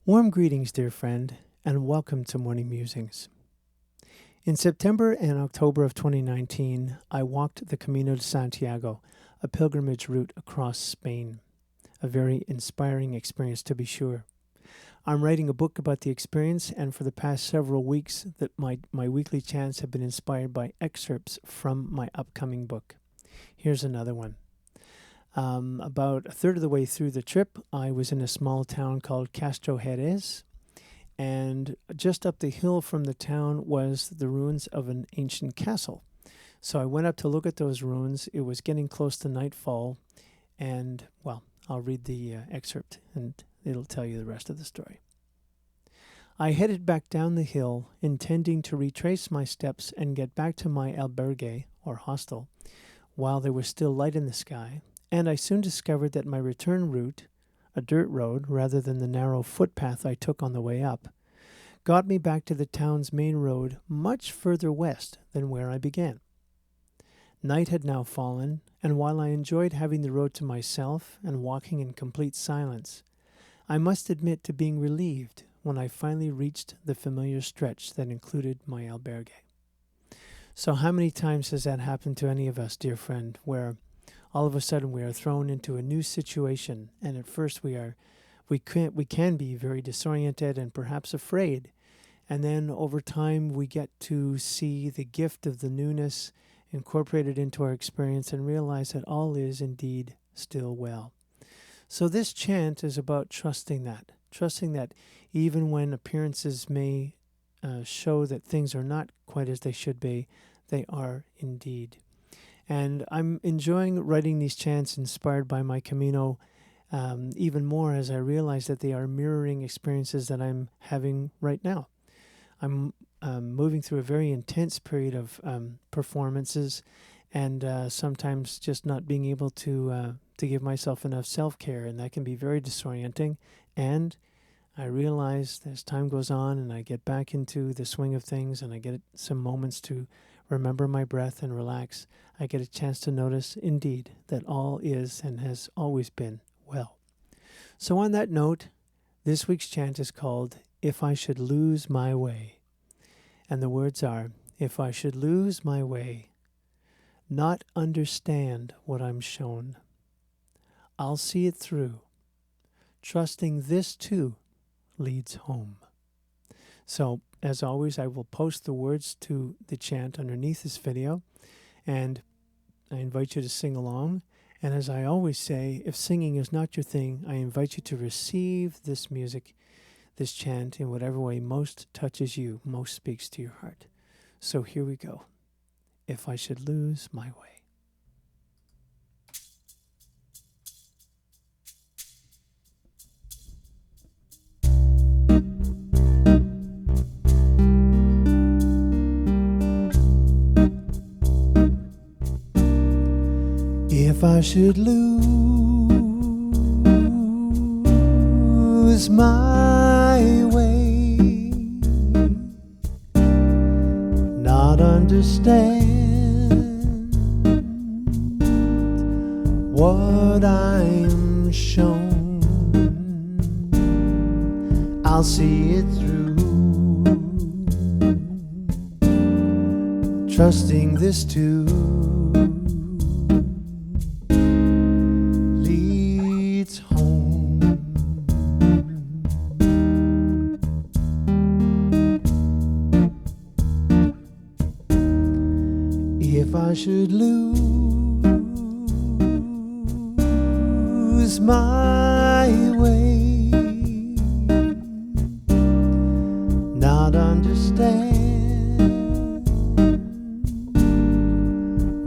Warm greetings, dear friend, and welcome to Morning Musings. In September and October of 2019, I walked the Camino de Santiago, a pilgrimage route across Spain. A very inspiring experience, to be sure. I'm writing a book about the experience, and for the past several weeks, that my weekly chants have been inspired by excerpts from my upcoming book. Here's another one. About a third of the way through the trip, I was in a small town called Castro Jerez, and just up the hill from the town was the ruins of an ancient castle. So I went up to look at those ruins. It was getting close to nightfall, and, well, I'll read the excerpt, and it'll tell you the rest of the story. I headed back down the hill, intending to retrace my steps and get back to my albergue, or hostel, while there was still light in the sky, and I soon discovered that my return route, a dirt road rather than the narrow footpath I took on the way up, got me back to the town's main road much further west than where I began. Night had now fallen, and while I enjoyed having the road to myself and walking in complete silence, I must admit to being relieved when I finally reached the familiar stretch that included my albergue. So how many times has that happened to any of us, dear friend, where all of a sudden we are thrown into a new situation, and at first we can be very disoriented and perhaps afraid, and then over time we get to see the gift of the newness incorporated into our experience and realize that all is indeed still well. So this chant is about trusting that even when appearances may show that things are not quite as they should be, they are indeed. And I'm enjoying writing these chants inspired by my Camino even more as I realize that they are mirroring experiences that I'm having right now. I'm moving through a very intense period of performances, and sometimes just not being able to give myself enough self-care, and that can be very disorienting. And I realize as time goes on and I get back into the swing of things and I get some moments to remember my breath and relax, I get a chance to notice, indeed, that all is and has always been well. So on that note, this week's chant is called If I Should Lose My Way. And the words are, if I should lose my way, not understand what I'm shown, I'll see it through, trusting this too leads home. So, as always, I will post the words to the chant underneath this video, and I invite you to sing along. And as I always say, if singing is not your thing, I invite you to receive this music, this chant, in whatever way most touches you, most speaks to your heart. So here we go. If I should lose my way. If I should lose my way, not understand what I'm shown, I'll see it through, trusting this too leads home. If I should lose my way, not understand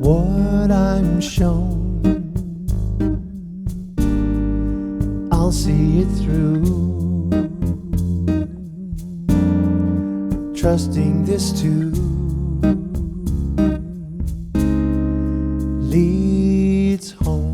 what I'm shown, I'll see it through, trusting this too leads home.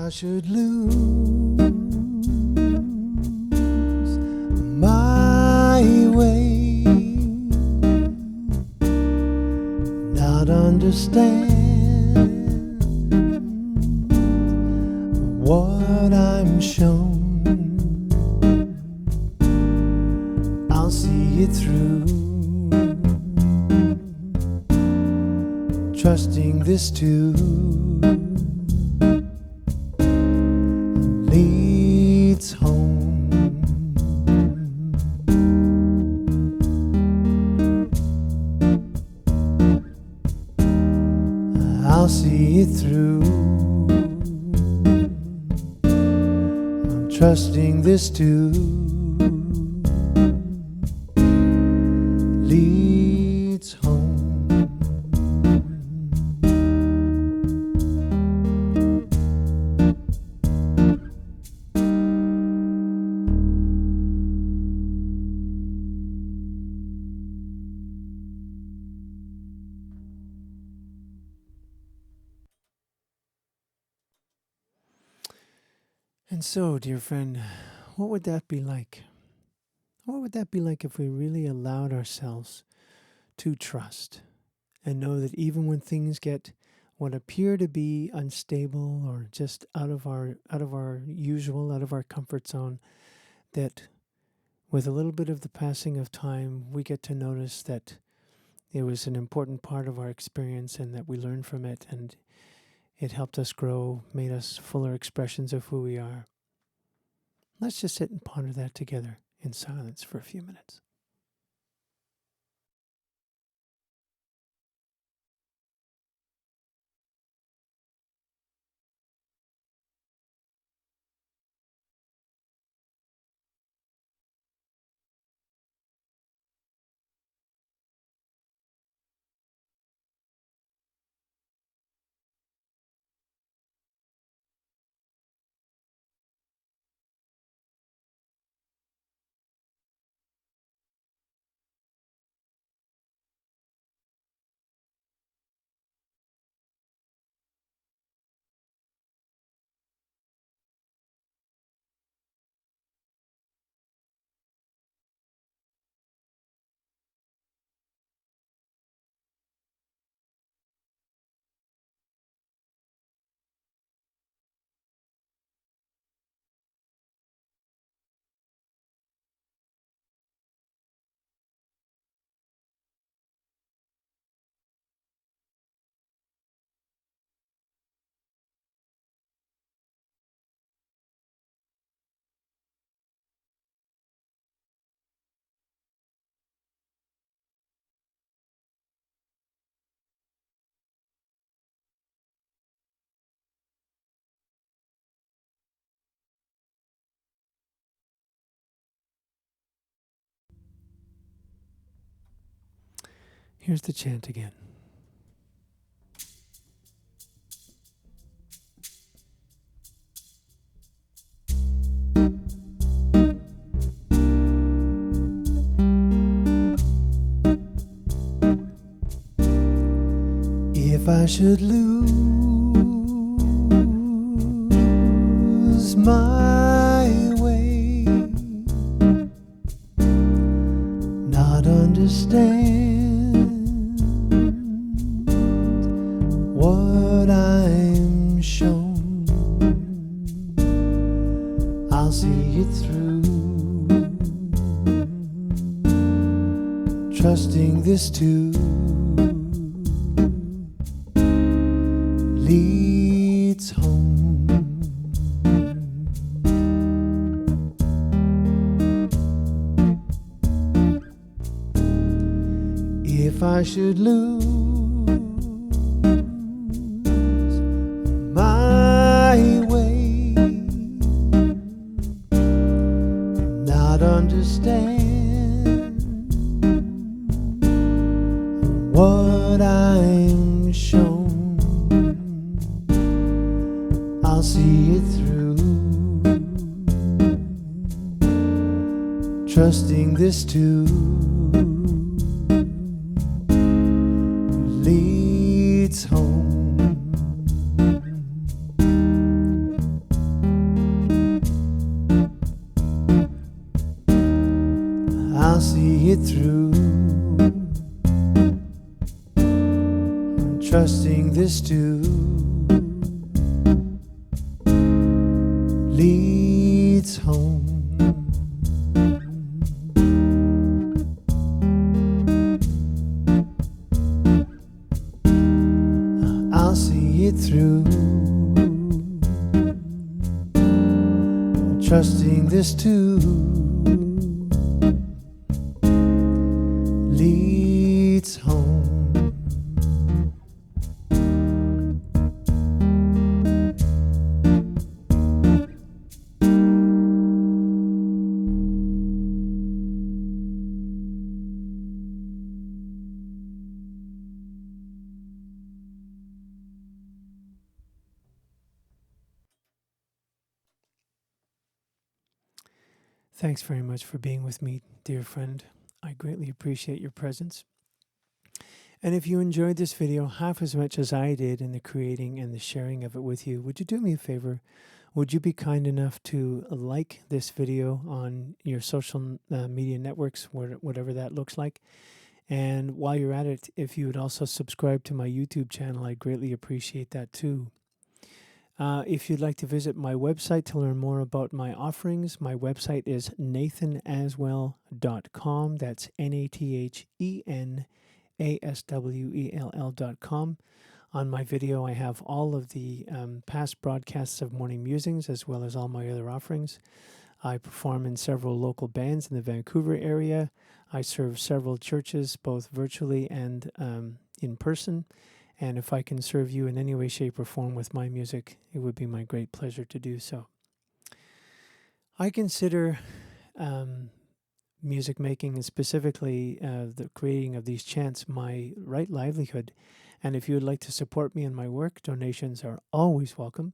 I should lose my way, not understand what I'm shown, I'll see it through, trusting this too leads home. I'll see it through, I'm trusting this too leads home. And so, dear friend, what would that be like? What would that be like if we really allowed ourselves to trust and know that even when things get what appear to be unstable or just out of our usual, out of our comfort zone, that with a little bit of the passing of time, we get to notice that it was an important part of our experience and that we learned from it and it helped us grow, made us fuller expressions of who we are. Let's just sit and ponder that together in silence for a few minutes. Here's the chant again. If I should lose my way, not understand what I'm shown, I'll see it through, trusting this too leads home. If I should lose my way, not understand what I'm shown, I'll see it through, trusting this too leads home. it through. I'm trusting this too leads home. I'll see it through. I'm trusting this too leads home. Thanks very much for being with me, dear friend. I greatly appreciate your presence. And if you enjoyed this video half as much as I did in the creating and the sharing of it with you, would you do me a favor? Would you be kind enough to like this video on your social media networks, whatever that looks like? And while you're at it, if you would also subscribe to my YouTube channel, I'd greatly appreciate that too. If you'd like to visit my website to learn more about my offerings, my website is NathenAswell.com. That's NathenAswell.com. On my video, I have all of the past broadcasts of Morning Musings, as well as all my other offerings. I perform in several local bands in the Vancouver area. I serve several churches, both virtually and in person. And if I can serve you in any way, shape, or form with my music, it would be my great pleasure to do so. I consider music making, and specifically the creating of these chants, my right livelihood. And if you would like to support me in my work, donations are always welcome.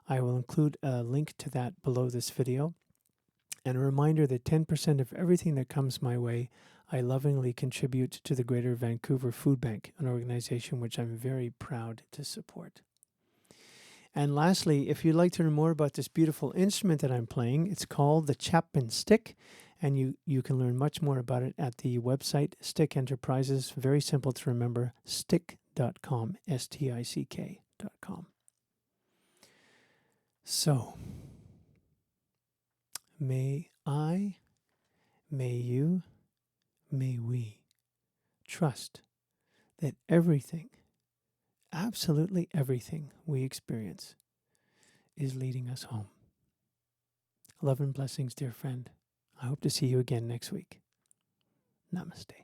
I will include a link to that below this video. And a reminder that 10% of everything that comes my way, I lovingly contribute to the Greater Vancouver Food Bank, an organization which I'm very proud to support. And lastly, if you'd like to learn more about this beautiful instrument that I'm playing, it's called the Chapman Stick, and you can learn much more about it at the website Stick Enterprises. Very simple to remember, stick.com, stick.com. So, may I, may you, may we trust that everything, absolutely everything we experience is leading us home. Love and blessings, dear friend. I hope to see you again next week. Namaste.